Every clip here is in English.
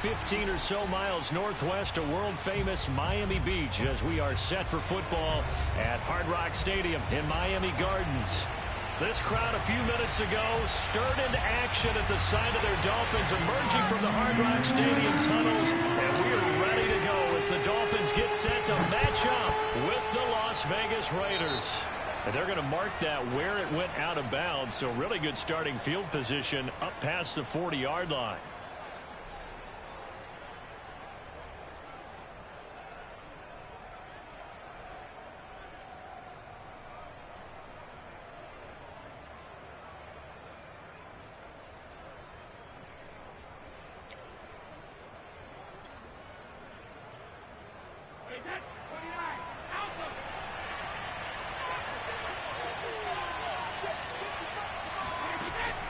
15 or so miles northwest of world-famous Miami Beach as we are set for football at Hard Rock Stadium in Miami Gardens. This crowd a few minutes ago stirred into action at the sight of their Dolphins emerging from the Hard Rock Stadium tunnels, and we are ready to go as the Dolphins get set to match up with the Las Vegas Raiders. And they're going to mark that where it went out of bounds, so really good starting field position up past the 40-yard line.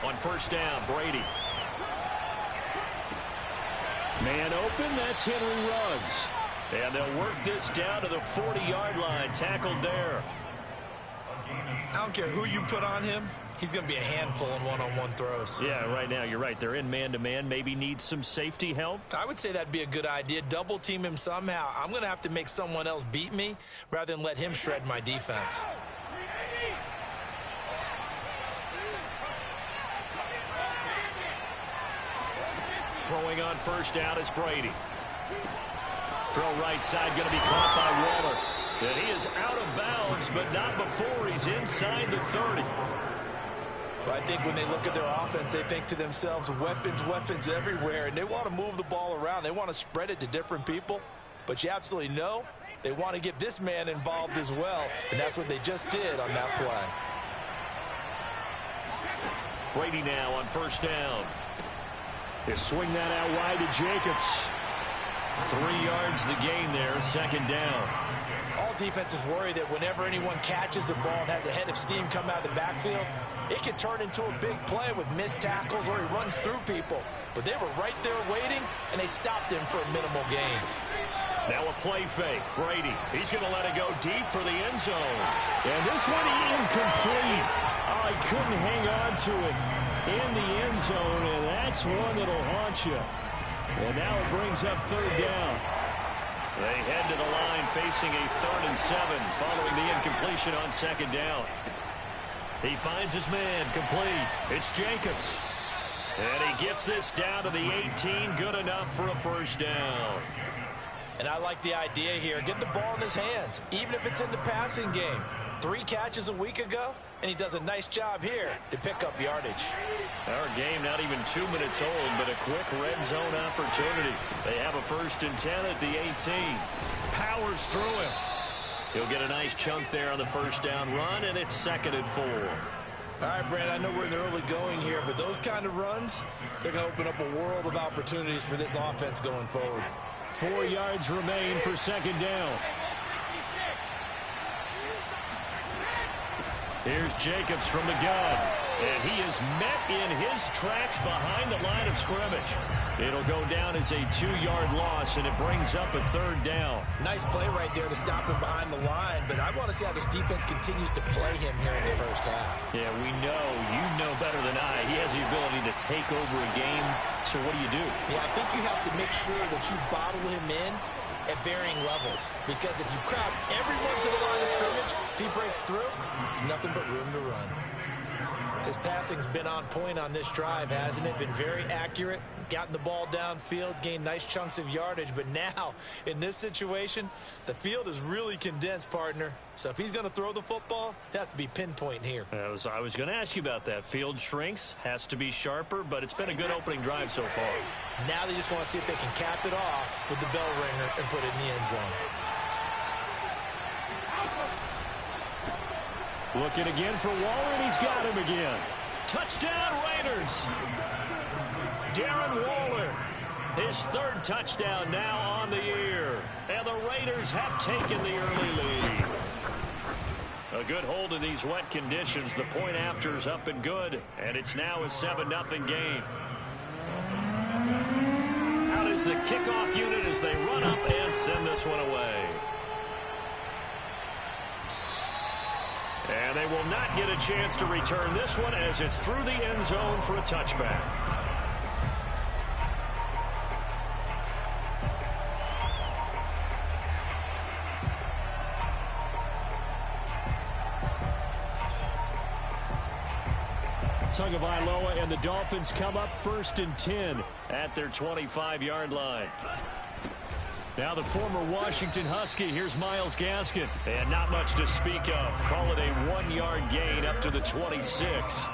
On first down, Brady. Man open, that's Henry Ruggs. And they'll work this down to the 40-yard line, tackled there. I don't care who you put on him, he's going to be a handful in one-on-one throws. Yeah, right now, you're right. They're in man-to-man, maybe need some safety help. I would say that'd be a good idea. Double team him somehow. I'm going to have to make someone else beat me rather than let him shred my defense. Throwing on first down is Brady. Throw right side, going to be caught by Waller. And he is out of bounds, but not before he's inside the 30. But I think when they look at their offense, they think to themselves, weapons everywhere, and they want to move the ball around. They want to spread it to different people. But you absolutely know they want to get this man involved as well, and that's what they just did on that play. Brady now on first down. They swing that out wide to Jacobs. 3 yards the gain there, second down. All defenses worry that whenever anyone catches the ball and has a head of steam come out of the backfield, it can turn into a big play with missed tackles or he runs through people. But they were right there waiting, and they stopped him for a minimal gain. Now a play fake. Brady, he's going to let it go deep for the end zone. And this one incomplete. Oh, he couldn't hang on to it in the end zone, and that's one that'll haunt you. And now it brings up third down. They head to the line facing a 3rd and 7 following the incompletion on second down. He finds his man complete. It's Jacobs. And he gets this down to the 18. Good enough for a first down. And I like the idea here. Get the ball in his hands, even if it's in the passing game. 3 catches a week ago, and he does a nice job here to pick up yardage. Our game not even 2 minutes old, but a quick red zone opportunity. They have a 1st and 10 at the 18. Powers through him. He'll get a nice chunk there on the first down run, and it's 2nd and 4. All right, Brad, I know we're in the early going here, but those kind of runs, they're going to open up a world of opportunities for this offense going forward. 4 yards remain for second down. Here's Jacobs from the gun, and he is met in his tracks behind the line of scrimmage. It'll go down as a 2-yard loss, and it brings up a 3rd down. Nice play right there to stop him behind the line, but I want to see how this defense continues to play him here in the first half. Yeah, we know. You know better than I. He has the ability to take over a game, so what do? Yeah, I think you have to make sure that you bottle him in at varying levels, because if you crowd everyone to the line of scrimmage, if he breaks through, there's nothing but room to run. His passing's been on point on this drive, hasn't it? Been very accurate, gotten the ball downfield, gained nice chunks of yardage, but now, in this situation, the field is really condensed, partner. So if he's going to throw the football, it has to be pinpoint here. I was going to ask you about that. Field shrinks, has to be sharper, but it's been a good opening drive so far. Now they just want to see if they can cap it off with the bell ringer and put it in the end zone. Looking again for Waller, and he's got him again. Touchdown, Raiders! Darren Waller, his 3rd touchdown now on the year. And the Raiders have taken the early lead. A good hold in these wet conditions. The point after is up and good, and it's now a 7-0 game. Out is the kickoff unit as they run up and send this one away. And they will not get a chance to return this one as it's through the end zone for a touchback. Tagovailoa, and the Dolphins come up 1st and 10 at their 25-yard line. Now the former Washington Husky, here's Myles Gaskin. And not much to speak of. Call it a 1-yard gain up to the 26.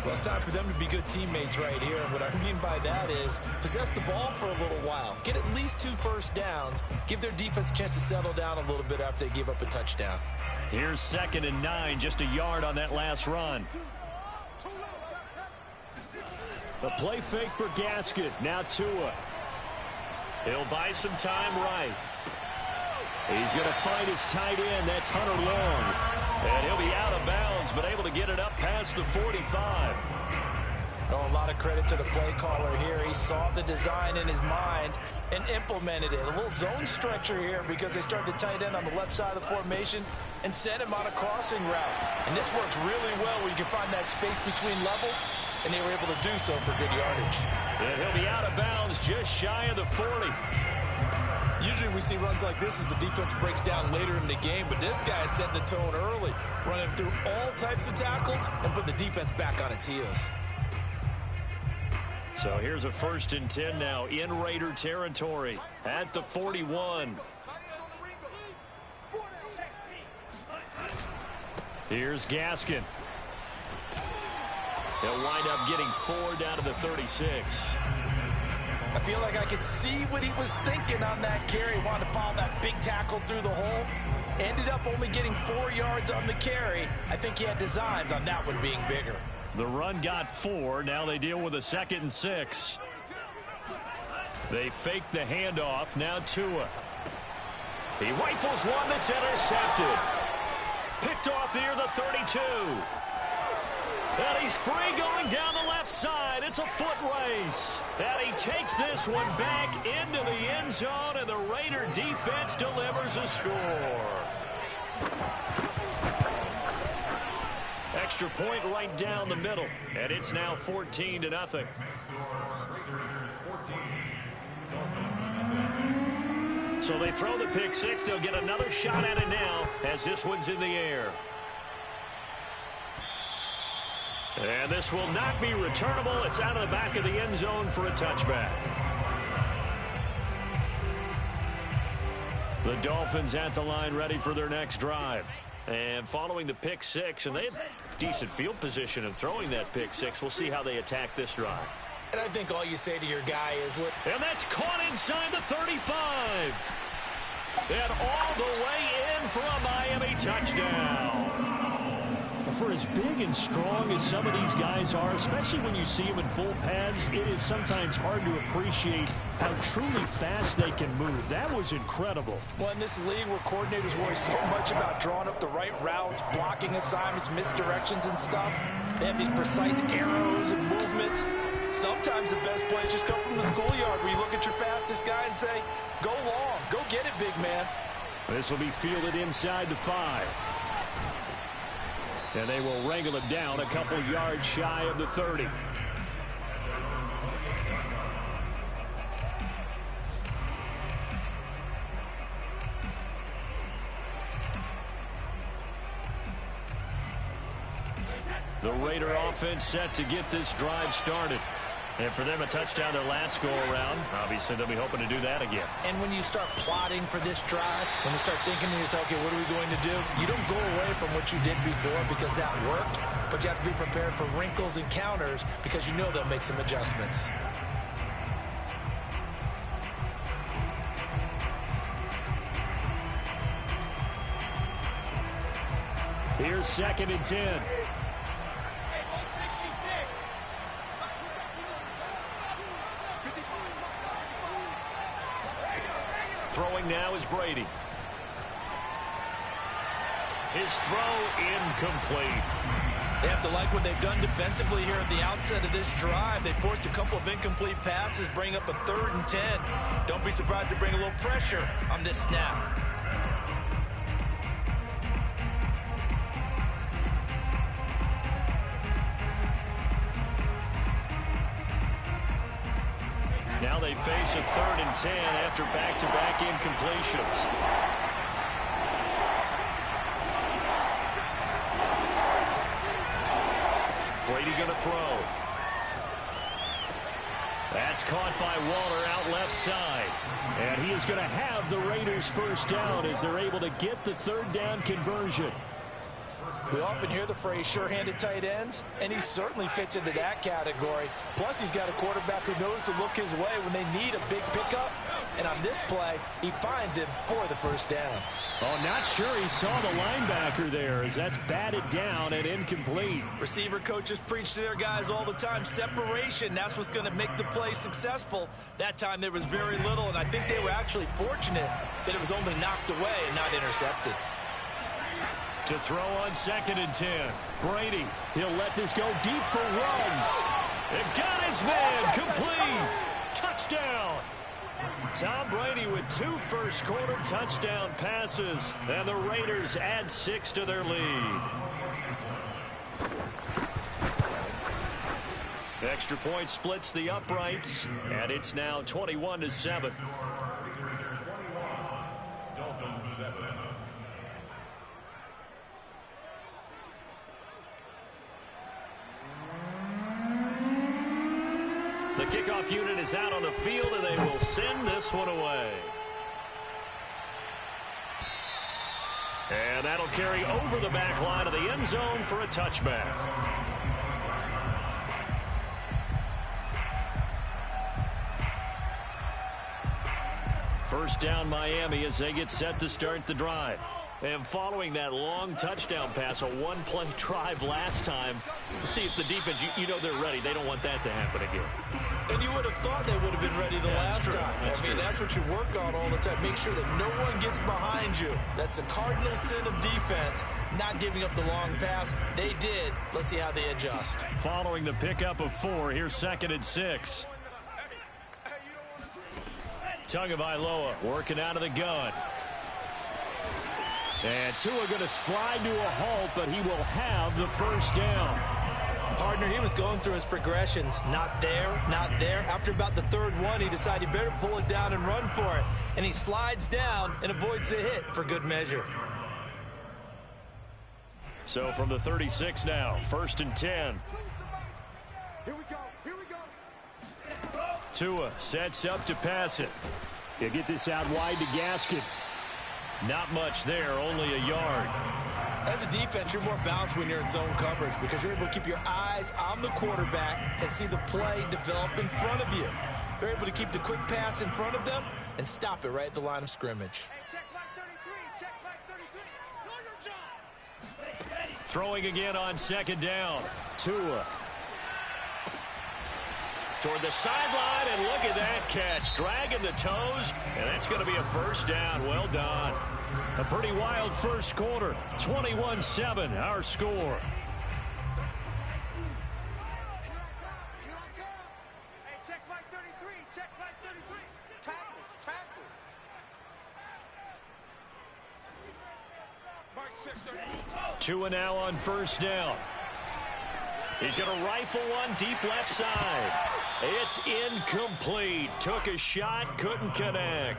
Well, it's time for them to be good teammates right here. And what I mean by that is possess the ball for a little while. Get at least 2 first downs. Give their defense a chance to settle down a little bit after they give up a touchdown. Here's 2nd and 9, just a yard on that last run. The play fake for Gaskin. Now Tua. He'll buy some time right. He's going to find his tight end. That's Hunter Long. And he'll be out of bounds, but able to get it up past the 45. Oh, a lot of credit to the play caller here. He saw the design in his mind and implemented it. A little zone stretcher here because they started the tight end on the left side of the formation and sent him on a crossing route. And this works really well where you can find that space between levels, and they were able to do so for good yardage. And he'll be out of bounds just shy of the 40. Usually we see runs like this as the defense breaks down later in the game, but this guy is setting the tone early, running through all types of tackles and putting the defense back on its heels. So here's a 1st and 10 now in Raider territory at the 41. Here's Gaskin. He'll wind up getting 4 down to the 36. I feel like I could see what he was thinking on that carry. Wanted to follow that big tackle through the hole. Ended up only getting 4 yards on the carry. I think he had designs on that one being bigger. The run got 4. Now they deal with a 2nd and 6. They fake the handoff. Now Tua. He rifles one that's intercepted. Picked off near the 32. And he's free going down the left side. It's a foot race. And he takes this one back into the end zone, and the Raider defense delivers a score. Extra point right down the middle, and it's now 14-0. So they throw the pick six. They'll get another shot at it now as this one's in the air. And this will not be returnable. It's out of the back of the end zone for a touchback. The Dolphins at the line ready for their next drive. And following the pick six, and they have decent field position of throwing that pick six. We'll see how they attack this drive. And I think all you say to your guy is, look. And that's caught inside the 35. And all the way in for a Miami touchdown. For as big and strong as some of these guys are, especially when you see them in full pads, it is sometimes hard to appreciate how truly fast they can move. That was incredible. Well, in this league where coordinators worry so much about drawing up the right routes, blocking assignments, misdirections and stuff, they have these precise arrows and movements. Sometimes the best plays just come from the schoolyard where you look at your fastest guy and say, go long, go get it, big man. This will be fielded inside the 5. And they will wrangle it down a couple yards shy of the 30. The Raider offense set to get this drive started. And for them, a touchdown their last go-around. Obviously, they'll be hoping to do that again. And when you start plotting for this drive, when you start thinking to yourself, okay, what are we going to do? You don't go away from what you did before because that worked, but you have to be prepared for wrinkles and counters because you know they'll make some adjustments. Here's 2nd and 10. Throwing now is Brady. His throw incomplete. They have to like what they've done defensively here at the outset of this drive. They forced a couple of incomplete passes, bring up a 3rd and 10. Don't be surprised to bring a little pressure on this snap. Now they face a 3rd and 10 after back-to-back incompletions. Brady going to throw. That's caught by Waller out left side. And he is going to have the Raiders first down as they're able to get the third down conversion. We often hear the phrase sure-handed tight ends, and he certainly fits into that category. Plus, he's got a quarterback who knows to look his way when they need a big pickup. And on this play, he finds him for the first down. Oh, not sure he saw the linebacker there as that's batted down and incomplete. Receiver coaches preach to their guys all the time. Separation, that's what's going to make the play successful. That time there was very little, and I think they were actually fortunate that it was only knocked away and not intercepted. To throw on 2nd and 10. Brady, he'll let this go deep for runs. And got his man complete. Touchdown. Tom Brady with 2 first-quarter touchdown passes. And the Raiders add 6 to their lead. Extra point splits the uprights. And it's now 21-7. Dolphins 7. The kickoff unit is out on the field, and they will send this one away. And that'll carry over the back line of the end zone for a touchback. First down Miami as they get set to start the drive. And following that long touchdown pass, a one-play drive last time, see if the defense, you know they're ready. They don't want that to happen again. And you would have thought they would have been ready the last time. That's what you work on all the time. Make sure that no one gets behind you. That's the cardinal sin of defense, not giving up the long pass. They did. Let's see how they adjust. Following the pickup of 4, here's 2nd and 6. Tagovailoa working out of the gun. And Tua going to slide to a halt, but he will have the first down. Partner, he was going through his progressions. Not there, not there. After about the 3rd one, he decided he better pull it down and run for it. And he slides down and avoids the hit for good measure. So from the 36 now, 1st and 10. Here we go, here we go. Tua sets up to pass it. He'll get this out wide to Gaskin. Not much there, only a yard. As a defense, you're more balanced when you're in zone coverage because you're able to keep your eyes on the quarterback and see the play develop in front of you. They're able to keep the quick pass in front of them and stop it right at the line of scrimmage. Hey, check flag 33, check flag 33. Do your job. Throwing again on 2nd down. Tua. Toward the sideline, and look at that catch. Dragging the toes, and that's going to be a first down. Well done. A pretty wild first quarter. 21-7, our score. Here I come. Hey, check flag 33, check flag 33. Tackles, tackles. Mark 6, Tua now on first down. He's going to rifle one deep left side. It's incomplete. Took a shot, couldn't connect.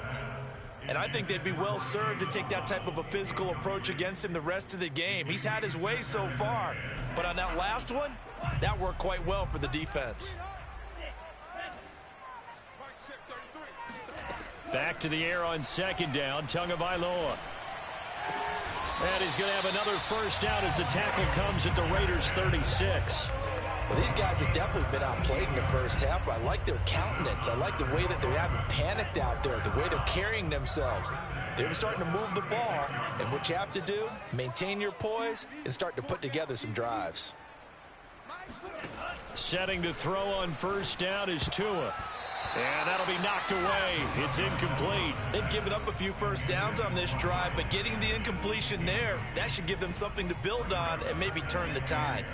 And I think they'd be well served to take that type of a physical approach against him the rest of the game. He's had his way so far. But on that last one, that worked quite well for the defense. Back to the air on 2nd down. Tagovailoa. And he's going to have another first down as the tackle comes at the Raiders' 36. Well, these guys have definitely been outplayed in the first half, but I like their countenance. I like the way that they haven't panicked out there, the way they're carrying themselves. They're starting to move the ball, and what you have to do, maintain your poise and start to put together some drives. Setting to throw on first down is Tua. And that'll be knocked away. It's incomplete. They've given up a few first downs on this drive, but getting the incompletion there, that should give them something to build on and maybe turn the tide.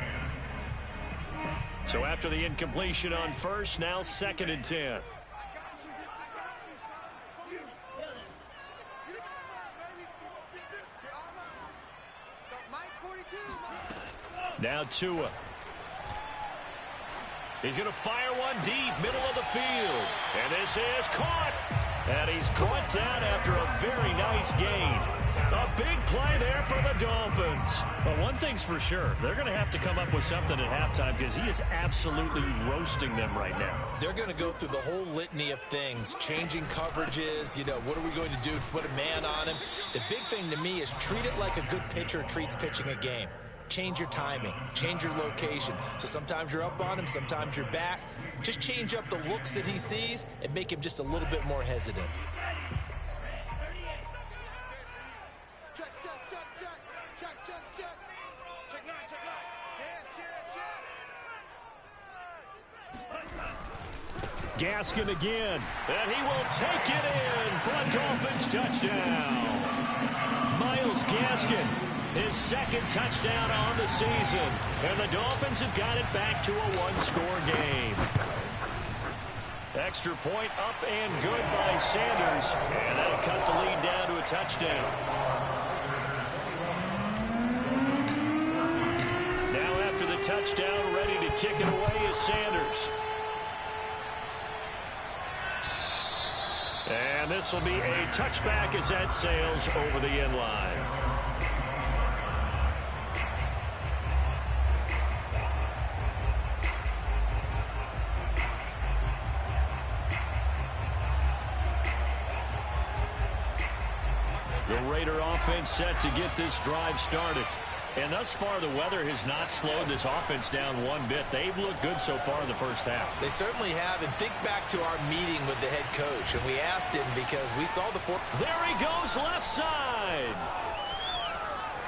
So after the incompletion on first, now 2nd and 10. Now Tua. He's going to fire one deep, middle of the field. And this is caught. And he's caught down after a very nice gain. A big play there for the Dolphins. But one thing's for sure, they're going to have to come up with something at halftime because he is absolutely roasting them right now. They're going to go through the whole litany of things, changing coverages, what are we going to do to put a man on him? The big thing to me is treat it like a good pitcher treats pitching a game. Change your timing, change your location. So sometimes you're up on him, sometimes you're back. Just change up the looks that he sees and make him just a little bit more hesitant. Gaskin again, and he will take it in for a Dolphins touchdown. Myles Gaskin, his second touchdown on the season, and the Dolphins have got it back to a one-score game. Extra point up and good by Sanders, and that'll cut the lead down to a touchdown. Now after the touchdown, ready to kick it away is Sanders. And this will be a touchback as that sails over the end line. The Raider offense set to get this drive started. And thus far, the weather has not slowed this offense down one bit. They've looked good so far in the first half. They certainly have. And think back to our meeting with the head coach. And we asked him because we saw the four. There he goes left side.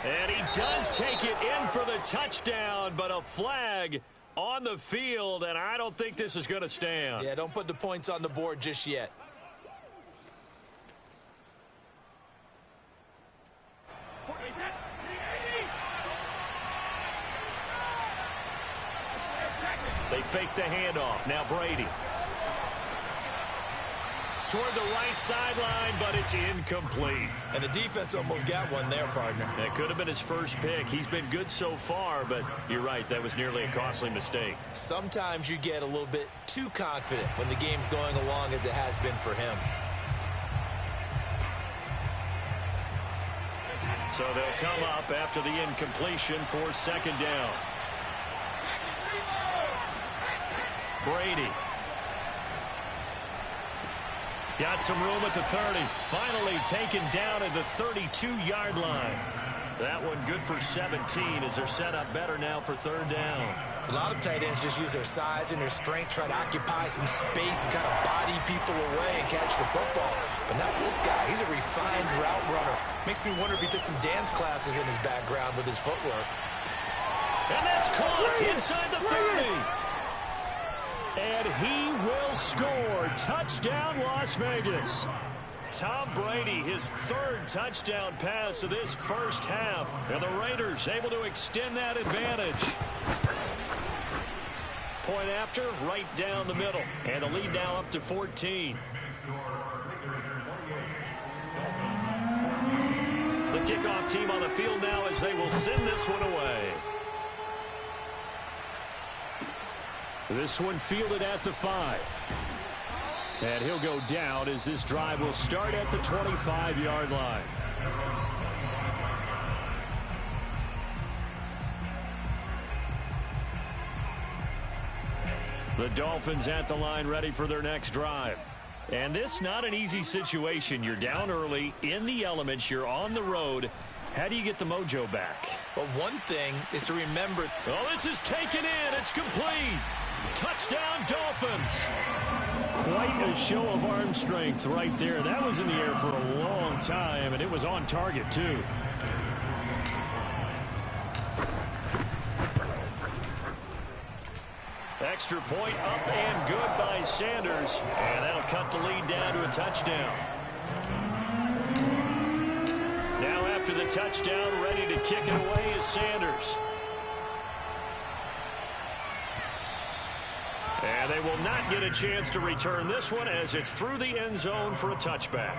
And he does take it in for the touchdown, but a flag on the field, and I don't think this is going to stand. Yeah, don't put the points on the board just yet. They fake the handoff. Now Brady. Toward the right sideline, but it's incomplete. And the defense almost got one there, partner. That could have been his first pick. He's been good so far, but you're right, that was nearly a costly mistake. Sometimes you get a little bit too confident when the game's going along as it has been for him. So they'll come up after the incompletion for second down. Brady. Got some room at the 30. Finally taken down at the 32-yard line. That one good for 17 as they're set up better now for third down. A lot of tight ends just use their size and their strength, try to occupy some space and kind of body people away and catch the football. But not this guy. He's a refined route runner. Makes me wonder if he took some dance classes in his background with his footwork. And that's caught inside the 30. And he will score. Touchdown, Las Vegas. Tom Brady, his third touchdown pass of this first half. And the Raiders able to extend that advantage. Point after, right down the middle. And the lead now up to 14. The kickoff team on the field now as they will send this one away. This one fielded at the 5. And he'll go down as this drive will start at the 25-yard line. The Dolphins at the line ready for their next drive. And this not an easy situation. You're down early, in the elements, you're on the road. How do you get the mojo back? Well, one thing is to remember. Oh, this is taken in. It's complete. Touchdown, Dolphins. Quite a show of arm strength right there. That was in the air for a long time, and it was on target, too. Extra point up and good by Sanders. And that'll cut the lead down to a touchdown. Now after the touchdown, ready to kick it away is Sanders. And they will not get a chance to return this one as it's through the end zone for a touchback.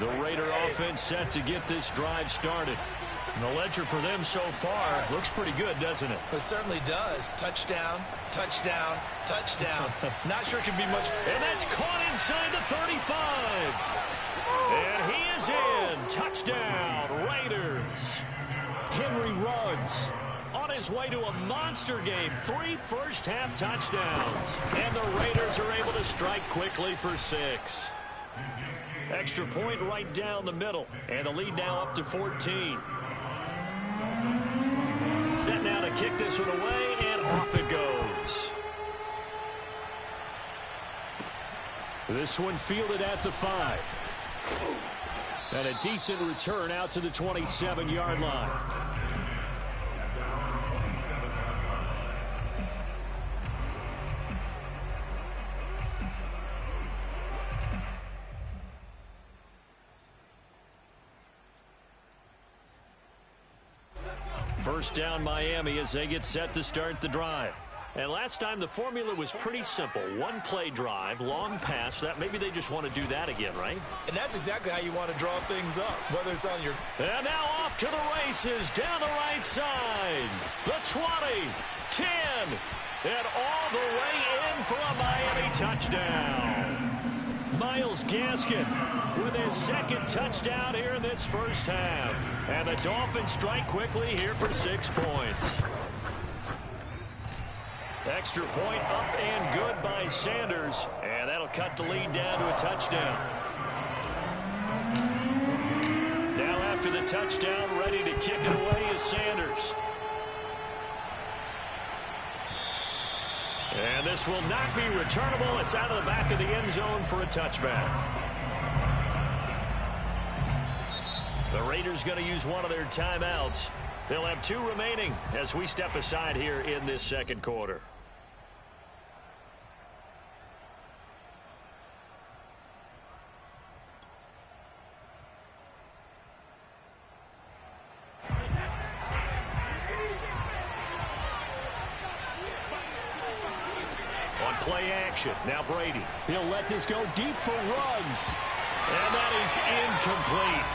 The Raider offense set to get this drive started. And the ledger for them so far looks pretty good, doesn't it? It certainly does. Touchdown, touchdown, touchdown. Not sure it can be much. And that's caught inside the 35. And he is in. Touchdown, Raiders. Henry Ruggs on his way to a monster game. 3 first-half touchdowns. And the Raiders are able to strike quickly for 6. Extra point right down the middle. And the lead now up to 14. Set now to kick this one away, and off it goes. This one fielded at the 5. And a decent return out to the 27-yard line. First down Miami as they get set to start the drive. And last time the formula was pretty simple. One play drive, long pass. That maybe they just want to do that again, right? And that's exactly how you want to draw things up, whether it's on your... And now off to the races down the right side. The 20, 10, and all the way in for a Miami touchdown. Myles Gaskin with his second touchdown here in this first half. And the Dolphins strike quickly here for 6 points. Extra point up and good by Sanders. And that'll cut the lead down to a touchdown. Now after the touchdown, ready to kick it away is Sanders. And this will not be returnable. It's out of the back of the end zone for a touchback. The Raiders going to use one of their timeouts. They'll have 2 remaining as we step aside here in this second quarter. On play action, now Brady. He'll let this go deep for Ruggs. And that is incomplete.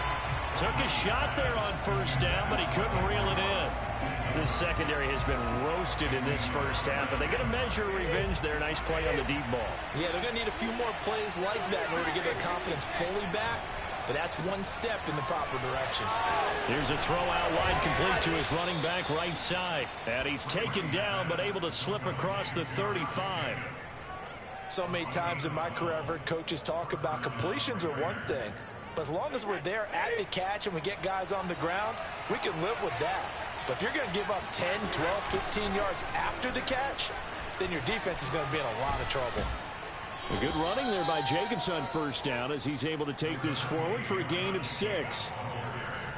Took a shot there on first down, but he couldn't reel it in. This secondary has been roasted in this first half, but they get a measure of revenge there. Nice play on the deep ball. Yeah, they're going to need a few more plays like that in order to get their confidence fully back, but that's one step in the proper direction. Here's a throw out wide, complete to his running back right side. And he's taken down, but able to slip across the 35. So many times in my career I've heard coaches talk about completions are one thing, but as long as we're there at the catch and we get guys on the ground, we can live with that. But if you're going to give up 10, 12, 15 yards after the catch, then your defense is going to be in a lot of trouble. A good running there by Jacobs on first down as he's able to take this forward for a gain of 6.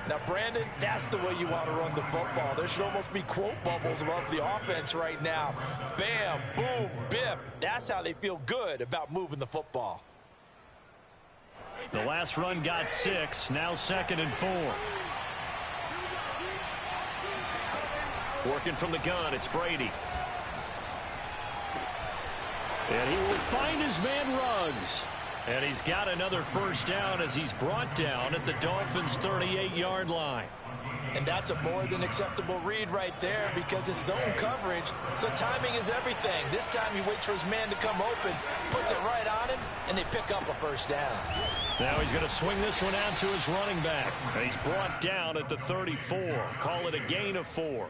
Now, Brandon, that's the way you want to run the football. There should almost be quote bubbles above the offense right now. Bam, boom, biff. That's how they feel good about moving the football. The last run got 6. Now 2nd and 4. Working from the gun, it's Brady. And he will find his man Ruggs. And he's got another first down as he's brought down at the Dolphins' 38-yard line. And that's a more than acceptable read right there because it's zone coverage, so timing is everything. This time he waits for his man to come open, puts it right on him, and they pick up a first down. Now he's going to swing this one out to his running back. And he's brought down at the 34. Call it a gain of 4.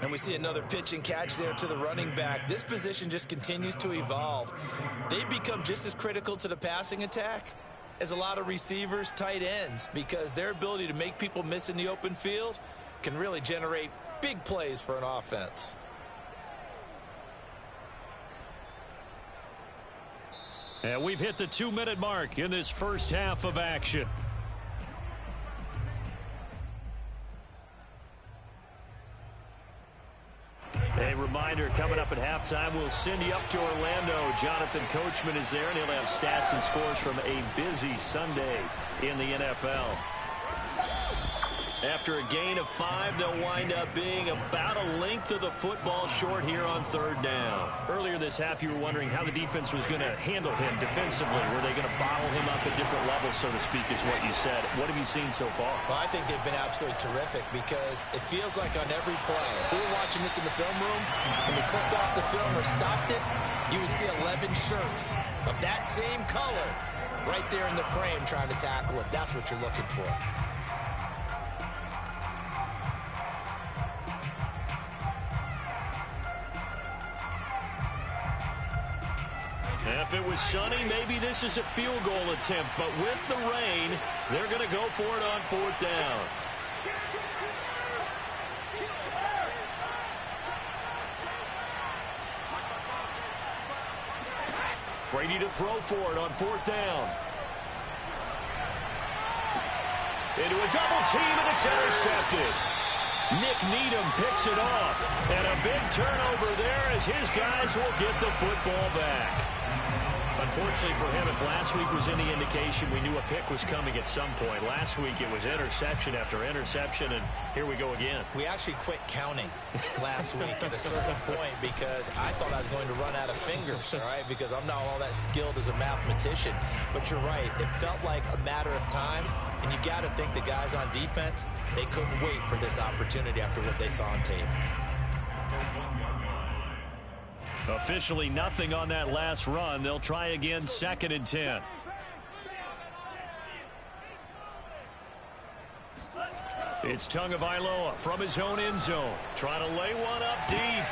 And we see another pitch and catch there to the running back. This position just continues to evolve. They become just as critical to the passing attack as a lot of receivers, tight ends, because their ability to make people miss in the open field can really generate big plays for an offense. And we've hit the 2-minute mark in this first half of action. A reminder, coming up at halftime, we'll send you up to Orlando. Jonathan Coachman is there, and he'll have stats and scores from a busy Sunday in the NFL. After a gain of 5, they'll wind up being about a length of the football short here on 3rd down. Earlier this half, you were wondering how the defense was going to handle him defensively. Were they going to bottle him up at different levels, so to speak, is what you said. What have you seen so far? Well, I think they've been absolutely terrific because it feels like on every play, if we were watching this in the film room, when we clicked off the film or stopped it, you would see 11 shirts of that same color right there in the frame trying to tackle it. That's what you're looking for. If it was sunny, maybe this is a field goal attempt. But with the rain, they're going to go for it on 4th down. Brady to throw for it on 4th down. Into a double team, and it's intercepted. Nick Needham picks it off. And a big turnover there as his guys will get the football back. Unfortunately for him, if last week was any indication, we knew a pick was coming at some point. Last week it was interception after interception, and here we go again. We actually quit counting last week at a certain point because I thought I was going to run out of fingers, all right, because I'm not all that skilled as a mathematician. But you're right. It felt like a matter of time, and you got to think the guys on defense, they couldn't wait for this opportunity after what they saw on tape. Officially nothing on that last run. They'll try again, 2nd and 10. It's Tagovailoa from his own end zone. Trying to lay one up deep.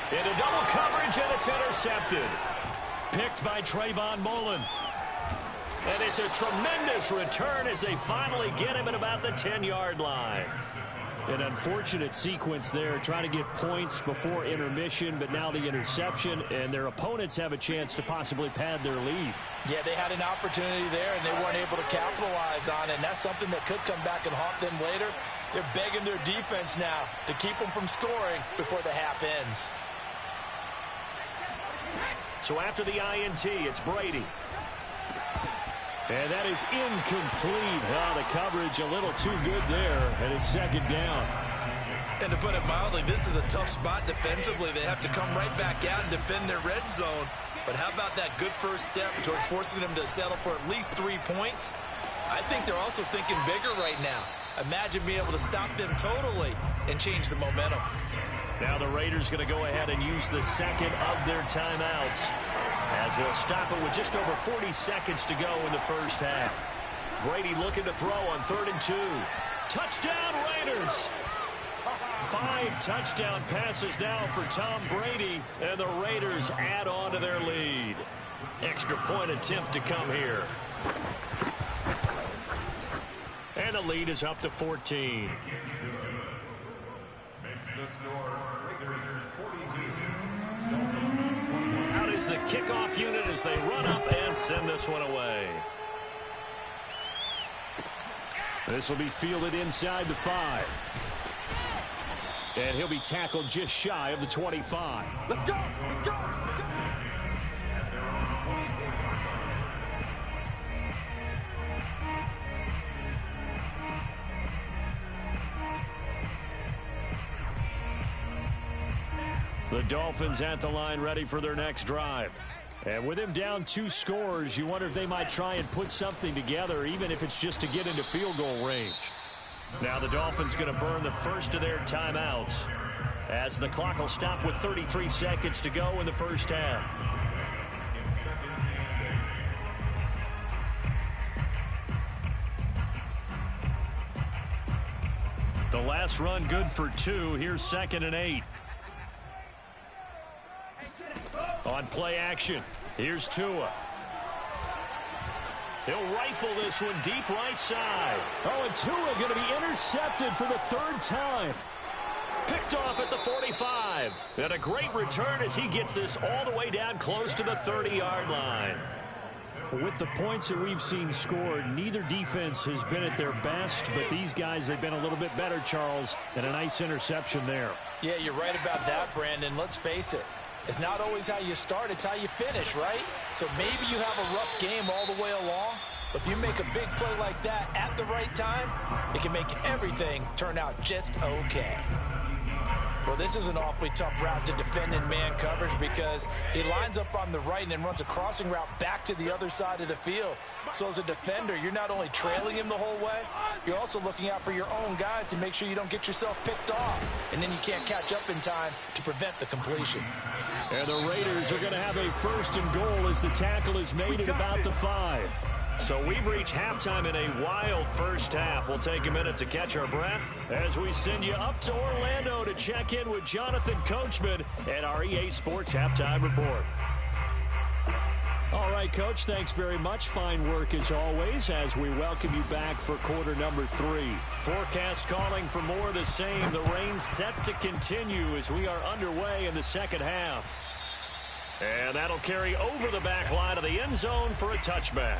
Into double coverage, and it's intercepted. Picked by Trayvon Mullen. And it's a tremendous return as they finally get him at about the 10-yard line. An unfortunate sequence there, trying to get points before intermission, but now the interception, and their opponents have a chance to possibly pad their lead. Yeah, they had an opportunity there, and they weren't able to capitalize on it, and that's something that could come back and haunt them later. They're begging their defense now to keep them from scoring before the half ends. So after the INT, it's Brady. And that is incomplete. Oh, the coverage a little too good there, and it's 2nd down. And to put it mildly, this is a tough spot defensively. They have to come right back out and defend their red zone. But how about that good first step towards forcing them to settle for at least 3 points? I think they're also thinking bigger right now. Imagine being able to stop them totally and change the momentum. Now the Raiders going to go ahead and use the 2nd of their timeouts, as they'll stop it with just over 40 seconds to go in the first half. Brady looking to throw on 3rd and 2. Touchdown, Raiders! 5 touchdown passes now for Tom Brady, and the Raiders add on to their lead. Extra point attempt to come here. And the lead is up to 14. Makes the score Raiders 42. Out is the kickoff unit as they run up and send this one away. This will be fielded inside the 5. And he'll be tackled just shy of the 25. Let's go! Let's go! The Dolphins at the line ready for their next drive. And with him down 2 scores, you wonder if they might try and put something together, even if it's just to get into field goal range. Now the Dolphins going to burn the first of their timeouts, as the clock will stop with 33 seconds to go in the first half. The last run good for 2. Here's 2nd and 8. On play action, here's Tua. He'll rifle this one deep right side. Oh, and Tua going to be intercepted for the 3rd time. Picked off at the 45. And a great return as he gets this all the way down close to the 30-yard line. With the points that we've seen scored, neither defense has been at their best, but these guys have been a little bit better, Charles, and a nice interception there. Yeah, you're right about that, Brandon. Let's face it. It's not always how you start, it's how you finish, right? So maybe you have a rough game all the way along, If you make a big play like that at the right time, it can make everything turn out just okay. Well, this is an awfully tough route to defend in man coverage because he lines up on the right and then runs a crossing route back to the other side of the field. So as a defender, you're not only trailing him the whole way, you're also looking out for your own guys to make sure you don't get yourself picked off. And then you can't catch up in time to prevent the completion. And the Raiders are going to have a 1st and goal as the tackle is made at about the 5. So we've reached halftime in a wild first half. We'll take a minute to catch our breath as we send you up to Orlando to check in with Jonathan Coachman and our EA Sports Halftime Report. All right, Coach, thanks very much. Fine work as always as we welcome you back for quarter number 3. Forecast calling for more of the same. The rain set to continue as we are underway in the second half. And that'll carry over the back line of the end zone for a touchback.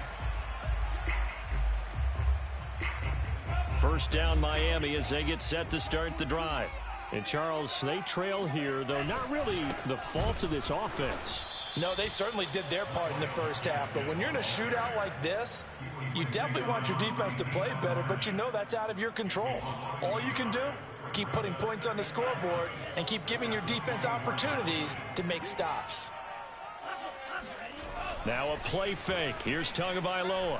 First down Miami as they get set to start the drive. And Charles, they trail here, though not really the fault of this offense. No, they certainly did their part in the first half. But when you're in a shootout like this, you definitely want your defense to play better, but you know that's out of your control. All you can do, keep putting points on the scoreboard and keep giving your defense opportunities to make stops. Now a play fake. Here's Tagovailoa.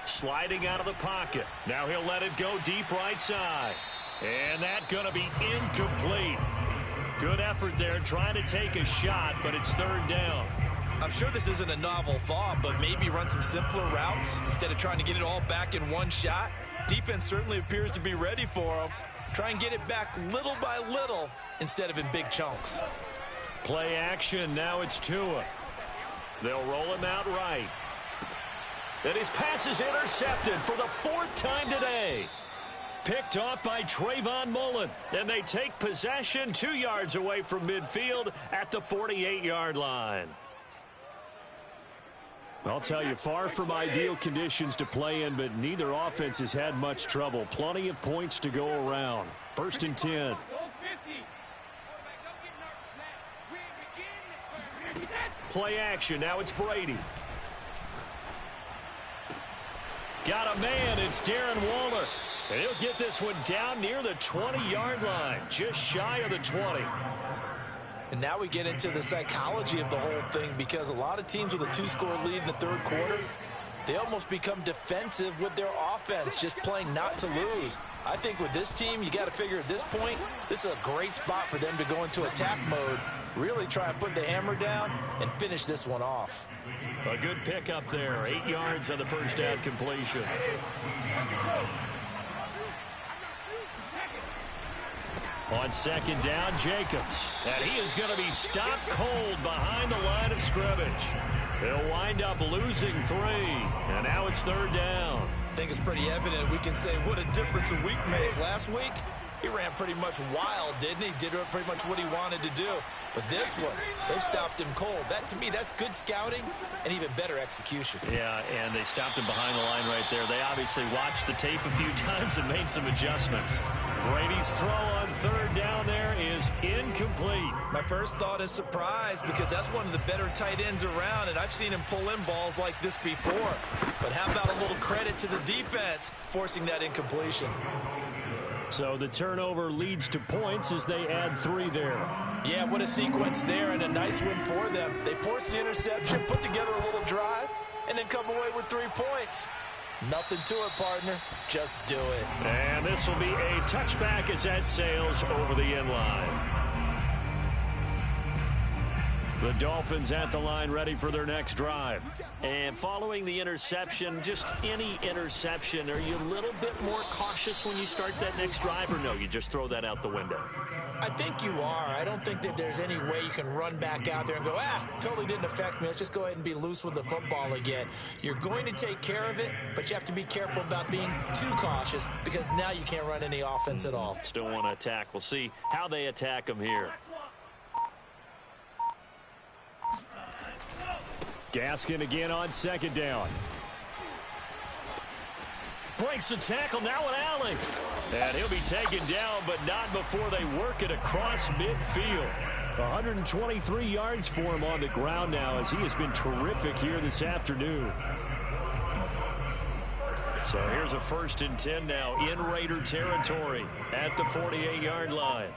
Sliding out of the pocket. Now he'll let it go deep right side. And that's going to be incomplete. Good effort there trying to take a shot, but it's 3rd down. I'm sure this isn't a novel thought, but maybe run some simpler routes instead of trying to get it all back in one shot. Defense certainly appears to be ready for him. Try and get it back little by little instead of in big chunks. Play action. Now it's Tua. They'll roll him out right. And his pass is intercepted for the 4th time today. Picked off by Trayvon Mullen. And they take possession 2 yards away from midfield at the 48-yard line. I'll tell you, far from ideal conditions to play in, but neither offense has had much trouble. Plenty of points to go around. 1st and 10. Play action. Now it's Brady. Got a man. It's Darren Waller. And he'll get this one down near the 20-yard line, just shy of the 20. And now we get into the psychology of the whole thing because a lot of teams with a 2-score lead in the 3rd quarter, they almost become defensive with their offense, just playing not to lose. I think with this team, you got to figure at this point, this is a great spot for them to go into attack mode, really try and put the hammer down and finish this one off. A good pickup there, 8 yards on the first down completion. On 2nd down, Jacobs. And he is going to be stopped cold behind the line of scrimmage. They'll wind up losing 3. And now it's 3rd down. I think it's pretty evident we can say what a difference a week makes. Last week, he ran pretty much wild, didn't he? Did pretty much what he wanted to do. But this one, they stopped him cold. That, to me, that's good scouting and even better execution. Yeah, and they stopped him behind the line right there. They obviously watched the tape a few times and made some adjustments. Brady's throw on 3rd down there is incomplete. My first thought is surprise because that's one of the better tight ends around, and I've seen him pull in balls like this before. But how about a little credit to the defense forcing that incompletion? So the turnover leads to points as they add 3 there. Yeah, what a sequence there and a nice win for them. They force the interception, put together a little drive, and then come away with 3 points. Nothing to it, partner. Just do it. And this will be a touchback as that sails over the end line. The Dolphins at the line ready for their next drive. And following the interception, just any interception, are you a little bit more cautious when you start that next drive, or no, you just throw that out the window? I think you are. I don't think that there's any way you can run back out there and go, totally didn't affect me. Let's just go ahead and be loose with the football again. You're going to take care of it, but you have to be careful about being too cautious because now you can't run any offense at all. Still want to attack. We'll see how they attack them here. Gaskin again on 2nd down. Breaks the tackle, now an alley. And he'll be taken down, but not before they work it across midfield. 123 yards for him on the ground now as he has been terrific here this afternoon. So here's a 1st and 10 now in Raider territory at the 48-yard line.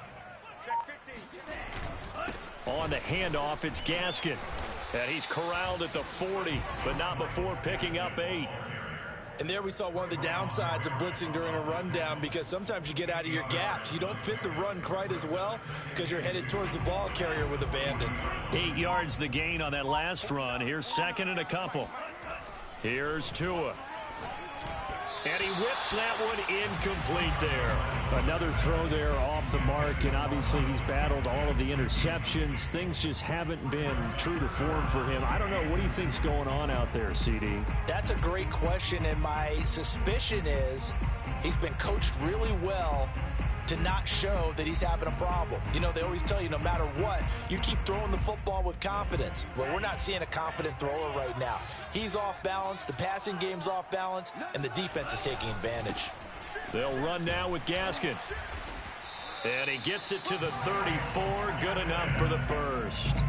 On the handoff, it's Gaskin. And he's corralled at the 40, but not before picking up 8. And there we saw one of the downsides of blitzing during a rundown, because sometimes you get out of your gaps. You don't fit the run quite as well because you're headed towards the ball carrier with abandon. 8 yards the gain on that last run. Here's 2nd and a couple. Here's Tua. And he whips that one incomplete there. Another throw there off the mark, and obviously he's battled all of the interceptions. Things just haven't been true to form for him. I don't know. What do you think's going on out there, CD? That's a great question, and my suspicion is he's been coached really well to not show that he's having a problem. You know, they always tell you no matter what, you keep throwing the football with confidence. Well, we're not seeing a confident thrower right now. He's off balance, the passing game's off balance, and the defense is taking advantage. They'll run now with Gaskin. And he gets it to the 34. Good enough for the 1st.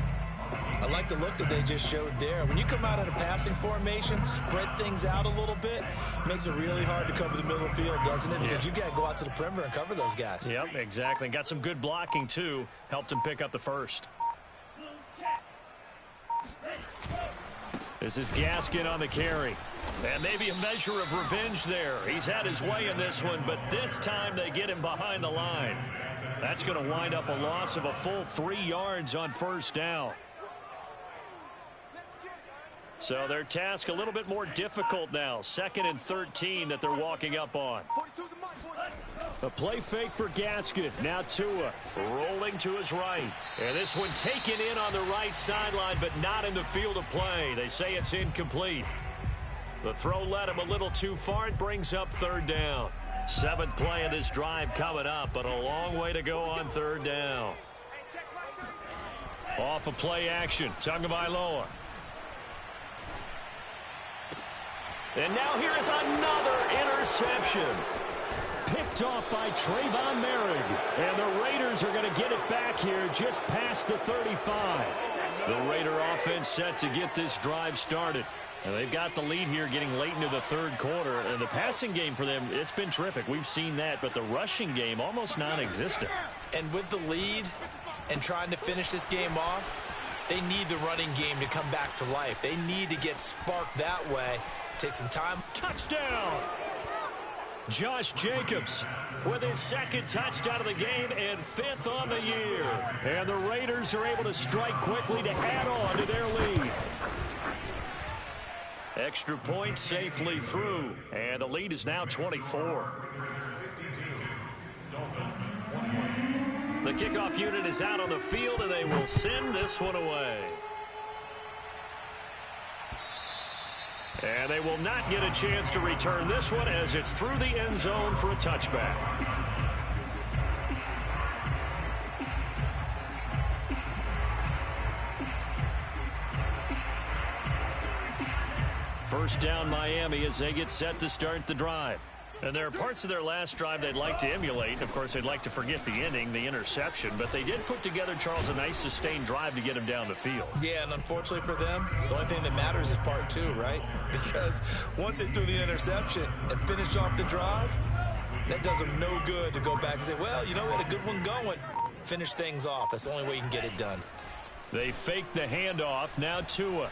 I like the look that they just showed there. When you come out in a passing formation, spread things out a little bit, makes it really hard to cover the middle of the field, doesn't it? Because you got to go out to the perimeter and cover those guys. Yep, exactly. Got some good blocking, too. Helped him pick up the 1st. This is Gaskin on the carry. And maybe a measure of revenge there. He's had his way in this one, but this time they get him behind the line. That's going to wind up a loss of a full 3 yards on 1st down. So their task a little bit more difficult now. 2nd and 13 that they're walking up on. A play fake for Gaskin. Now Tua rolling to his right. And this one taken in on the right sideline, but not in the field of play. They say it's incomplete. The throw led him a little too far. It brings up 3rd down. 7th play of this drive coming up, but a long way to go on 3rd down. Off of play action. Tagovailoa. And now here is another interception. picked off by Trayvon Merrick. And the Raiders are going to get it back here just past the 35. The Raider offense set to get this drive started. And they've got the lead here getting late into the third quarter. And the passing game for them, it's been terrific. We've seen that. But the rushing game, almost non-existent. And with the lead and trying to finish this game off, they need the running game to come back to life. They need to get sparked that way. Take some time. Touchdown! Josh Jacobs with his second touchdown of the game and fifth on the year. And the Raiders are able to strike quickly to add on to their lead. Extra point safely through. And the lead is now 24. The kickoff unit is out on the field, and they will send this one away. And they will not get a chance to return this one as it's through the end zone for a touchback. First down Miami as they get set to start the drive. And there are parts of their last drive they'd like to emulate. Of course, they'd like to forget the ending, the interception. But they did put together, Charles, a nice sustained drive to get him down the field. Yeah, and unfortunately for them, the only thing that matters is part two, right? Because once they threw the interception and finished off the drive, that does them no good to go back and say, well, you know, we had a good one going. Finish things off. That's the only way you can get it done. They fake the handoff. Now Tua.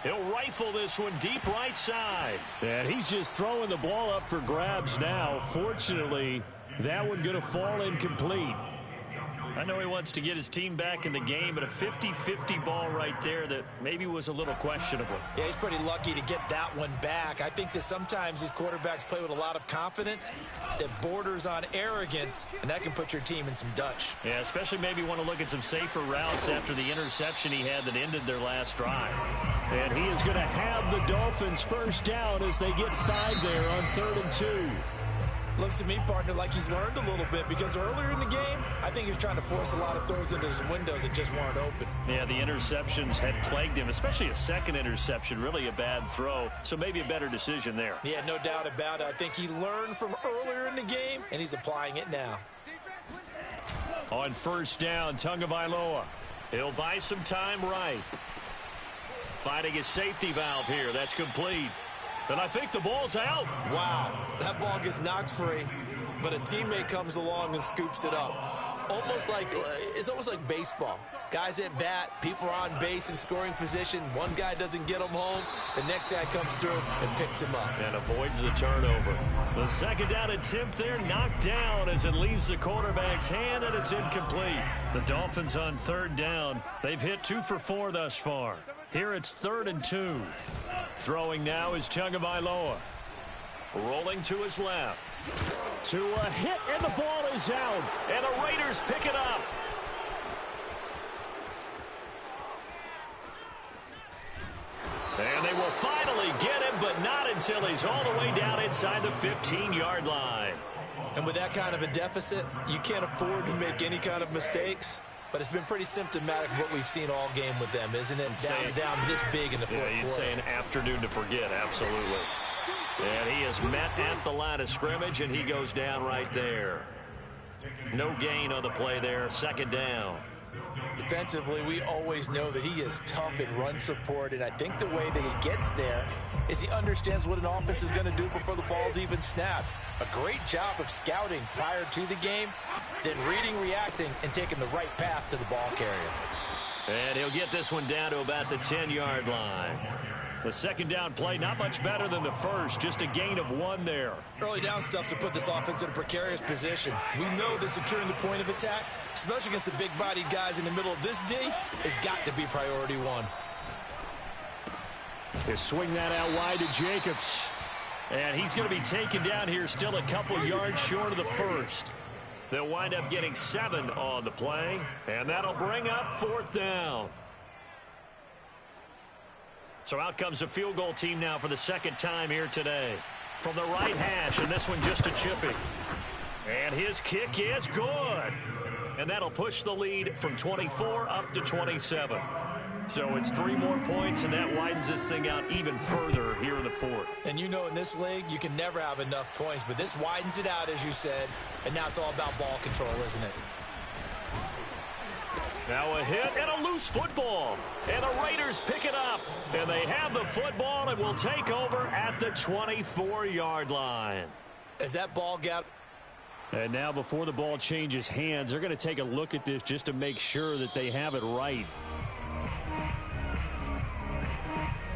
He'll rifle this one deep right side. And he's just throwing the ball up for grabs now. Fortunately, that one going to fall incomplete. I know he wants to get his team back in the game, but a 50-50 ball right there that maybe was a little questionable. Yeah, he's pretty lucky to get that one back. I think that sometimes these quarterbacks play with a lot of confidence that borders on arrogance, and that can put your team in some Dutch. Yeah, especially maybe want to look at some safer routes after the interception he had that ended their last drive. And he is going to have the Dolphins first down as they get 5 there on 3rd and 2. Looks to me, partner, like he's learned a little bit because earlier in the game, I think he was trying to force a lot of throws into some windows that just weren't open. Yeah, the interceptions had plagued him, especially a second interception, really a bad throw. So maybe a better decision there. Yeah, no doubt about it. I think he learned from earlier in the game, and he's applying it now. On first down, Tagovailoa. He'll buy some time right. Finding his safety valve here. That's complete. And I think the ball's out. Wow, that ball gets knocked free, but a teammate comes along and scoops it up. It's almost like baseball. Guys at bat, people are on base in scoring position. One guy doesn't get him home. The next guy comes through and picks him up. And avoids the turnover. The second down attempt there knocked down as it leaves the quarterback's hand, and it's incomplete. The Dolphins on third down. They've hit 2 for 4 thus far. Here it's 3rd and 2. Throwing now is Tagovailoa. Rolling to his left. To a hit, and the ball is out. And the Raiders pick it up. And they will finally get him, but not until he's all the way down inside the 15-yard line. And with that kind of a deficit, you can't afford to make any kind of mistakes. But it's been pretty symptomatic of what we've seen all game with them, isn't it? Down this big in the fourth quarter. You'd say an afternoon to forget, absolutely. And he is met at the line of scrimmage, and he goes down right there. No gain on the play there, second down. Defensively, we always know that he is tough in run support, and I think the way that he gets there is he understands what an offense is going to do before the ball's even snapped. A great job of scouting prior to the game, then reading, reacting, and taking the right path to the ball carrier. And he'll get this one down to about the 10-yard line. The second down play, not much better than the first, just a gain of 1 there. Early down stuff's to put this offense in a precarious position. We know that securing the point of attack, especially against the big-bodied guys in the middle of this D, has got to be priority 1. They swing that out wide to Jacobs. And he's going to be taken down here still a couple yards short of the first. They'll wind up getting 7 on the play, and that'll bring up 4th down. So out comes the field goal team now for the second time here today. From the right hash, and this one just a chippy. And his kick is good. And that'll push the lead from 24 up to 27. So it's 3 more points, and that widens this thing out even further here in the fourth. And you know in this league, you can never have enough points, but this widens it out, as you said, and now it's all about ball control, isn't it? Now a hit and a loose football. And the Raiders pick it up. And they have the football and will take over at the 24-yard line. As that ball got... And now before the ball changes hands, they're going to take a look at this just to make sure that they have it right.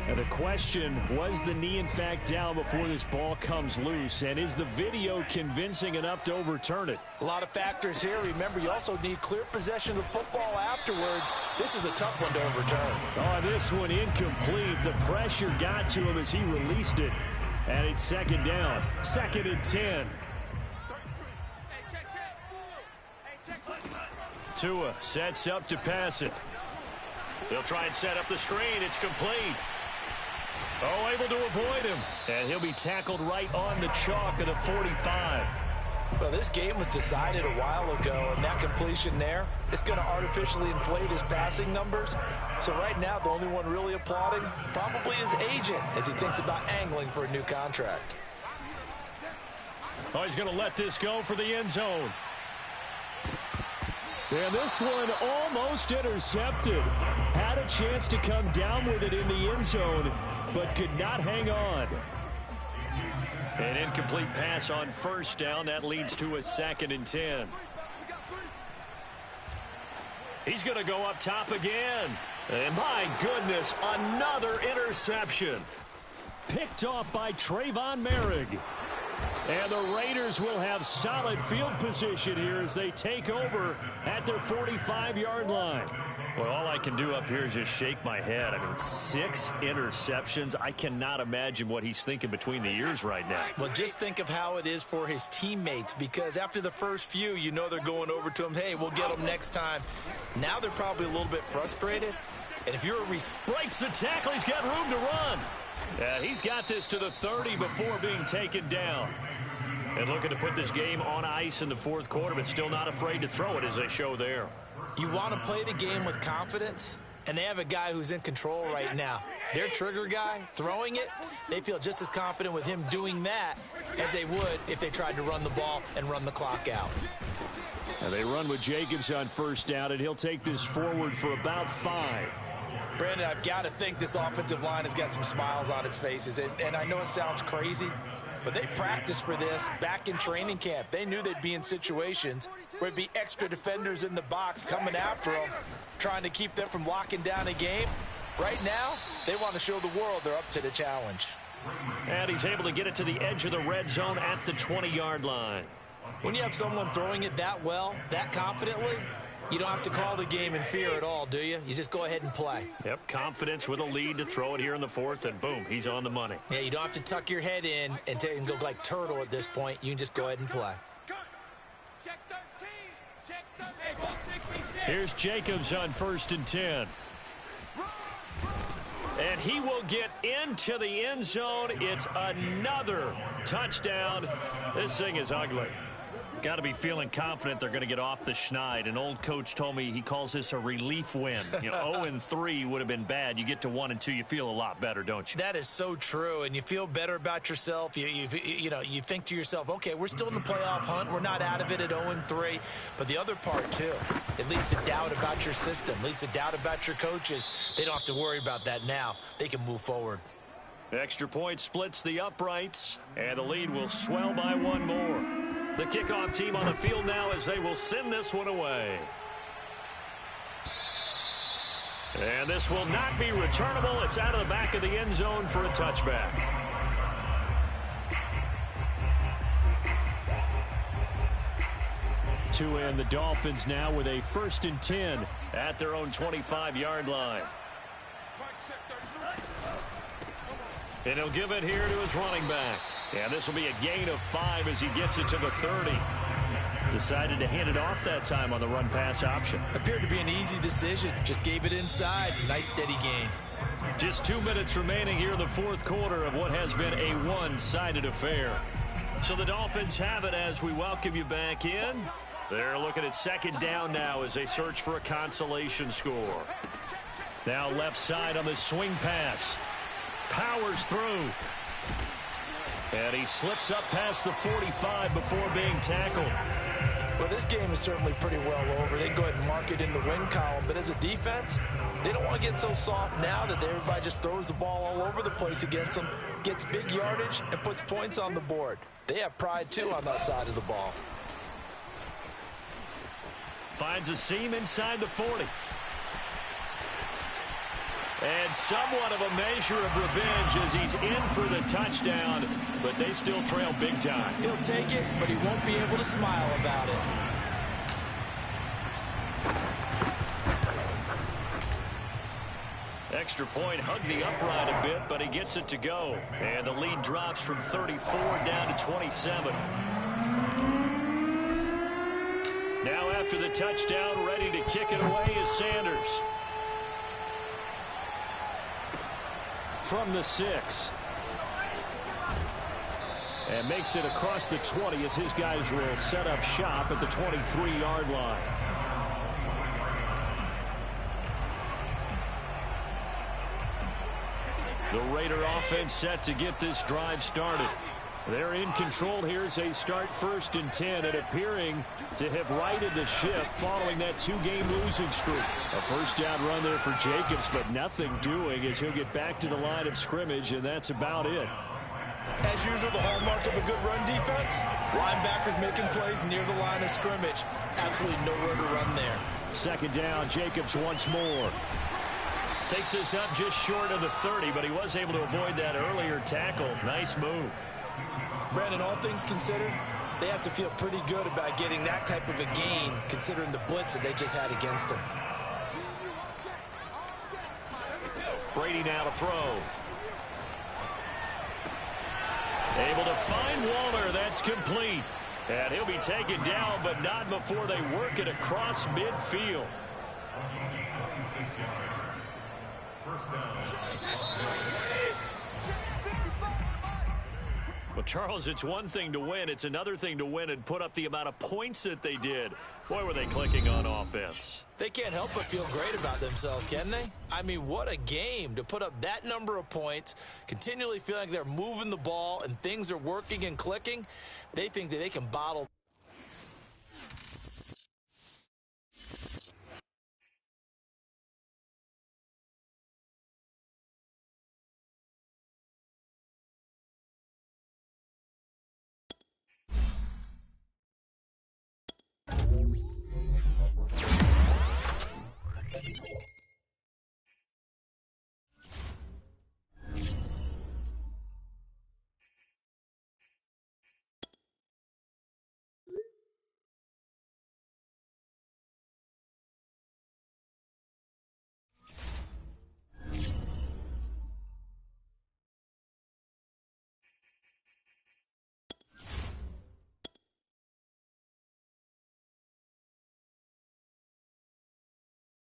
And the question, was the knee in fact down before this ball comes loose? And is the video convincing enough to overturn it? A lot of factors here. Remember, you also need clear possession of the football afterwards. This is a tough one to overturn. Oh, this one incomplete. The pressure got to him as he released it. And it's second down. 2nd and 10. Tua sets up to pass it. He'll try and set up the screen. It's complete. Oh, able to avoid him. And he'll be tackled right on the chalk of the 45. Well, this game was decided a while ago, and that completion there is going to artificially inflate his passing numbers. So right now, the only one really applauding probably his agent as he thinks about angling for a new contract. Oh, he's going to let this go for the end zone. And this one almost intercepted. Had a chance to come down with it in the end zone, but could not hang on. An incomplete pass on first down. That leads to a 2nd and 10. He's going to go up top again. And my goodness, another interception. Picked off by Trayvon Merrick. And the Raiders will have solid field position here as they take over at their 45-yard line. Well, all I can do up here is just shake my head. I mean, 6 interceptions. I cannot imagine what he's thinking between the ears right now. Well, just think of how it is for his teammates, because after the first few, you know they're going over to him, hey, we'll get them next time. Now they're probably a little bit frustrated. And if you're breaks the tackle, he's got room to run. He's got this to the 30 before being taken down. And looking to put this game on ice in the fourth quarter, but still not afraid to throw it as they show there. You want to play the game with confidence, and they have a guy who's in control right now. Their trigger guy throwing it, they feel just as confident with him doing that as they would if they tried to run the ball and run the clock out. And they run with Jacobs on first down, and he'll take this forward for about 5. Brandon, I've got to think this offensive line has got some smiles on its faces. And I know it sounds crazy, but they practiced for this back in training camp. They knew they'd be in situations where there'd be extra defenders in the box coming after them, trying to keep them from locking down a game. Right now, they want to show the world they're up to the challenge. And he's able to get it to the edge of the red zone at the 20-yard line. When you have someone throwing it that well, that confidently, you don't have to call the game in fear at all, do you? You just go ahead and play. Yep, confidence with a lead to throw it here in the fourth, and boom, he's on the money. Yeah, you don't have to tuck your head in and go like turtle at this point. You can just go ahead and play. Check 13. Check 13. Here's Jacobs on 1st and 10. And he will get into the end zone. It's another touchdown. This thing is ugly. Got to be feeling confident they're going to get off the schneid. An old coach told me he calls this a relief win. 0-3 would have been bad. You get to 1-2, you feel a lot better, don't you? That is so true, and you feel better about yourself. You think to yourself, okay, we're still in the playoff hunt. We're not out of it at 0-3. But the other part, too, it leads to doubt about your system, leads to doubt about your coaches. They don't have to worry about that now. They can move forward. Extra point splits the uprights, and the lead will swell by one more. The kickoff team on the field now as they will send this one away. And this will not be returnable. It's out of the back of the end zone for a touchback. To end the Dolphins now with a 1st and 10 at their own 25-yard line. And he'll give it here to his running back. And this will be a gain of 5 as he gets it to the 30. Decided to hand it off that time on the run-pass option. Appeared to be an easy decision. Just gave it inside. Nice steady gain. Just 2 minutes remaining here in the fourth quarter of what has been a one-sided affair. So the Dolphins have it as we welcome you back in. They're looking at 2nd down now as they search for a consolation score. Now left side on the swing pass. Powers through. And he slips up past the 45 before being tackled. Well, this game is certainly pretty well over. They can go ahead and mark it in the win column. But as a defense, they don't want to get so soft now that everybody just throws the ball all over the place against them, gets big yardage, and puts points on the board. They have pride, too, on that side of the ball. Finds a seam inside the 40. And somewhat of a measure of revenge as he's in for the touchdown, but they still trail big time. He'll take it, but he won't be able to smile about it. Extra point, hugged the upright a bit, but he gets it to go. And the lead drops from 34 down to 27. Now after the touchdown, ready to kick it away is Sanders. From the 6. And makes it across the 20 as his guys will set up shop at the 23-yard line. The Raider offense set to get this drive started. They're in control here as they start 1st and 10 and appearing to have righted the ship following that 2-game losing streak. A 1st down run there for Jacobs, but nothing doing as he'll get back to the line of scrimmage, and that's about it. As usual, the hallmark of a good run defense, linebackers making plays near the line of scrimmage. Absolutely nowhere to run there. 2nd down, Jacobs once more. Takes us up just short of the 30, but he was able to avoid that earlier tackle. Nice move. Brandon, all things considered, they have to feel pretty good about getting that type of a gain, considering the blitz that they just had against them. Brady now to throw. Able to find Waller. That's complete. And he'll be taken down, but not before they work it across midfield. 26 yards. First down. Well, Charles, it's one thing to win. It's another thing to win and put up the amount of points that they did. Boy, were they clicking on offense. They can't help but feel great about themselves, can they? I mean, what a game to put up that number of points, continually feel like they're moving the ball and things are working and clicking. They think that they can bottle